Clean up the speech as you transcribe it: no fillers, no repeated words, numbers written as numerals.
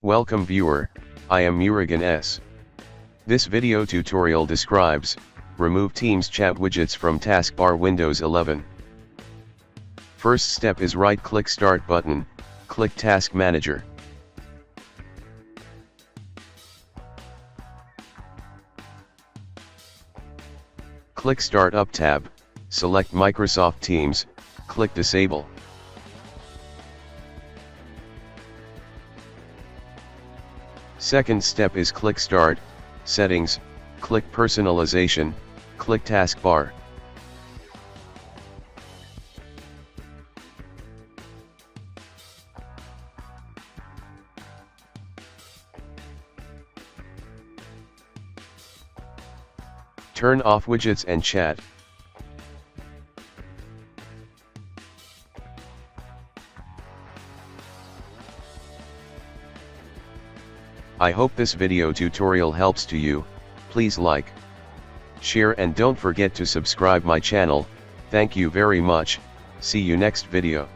Welcome viewer, I am Murugan S. This video tutorial describes, remove Teams chat widgets from Taskbar Windows 11. First step is right-click Start button, click Task Manager. Click Startup tab, select Microsoft Teams, click Disable. Second step is click Start, Settings, click Personalization, click Taskbar. Turn off widgets and chat. I hope this video tutorial helps to you. Please like, share and don't forget to subscribe my channel. Thank you very much. See you next video.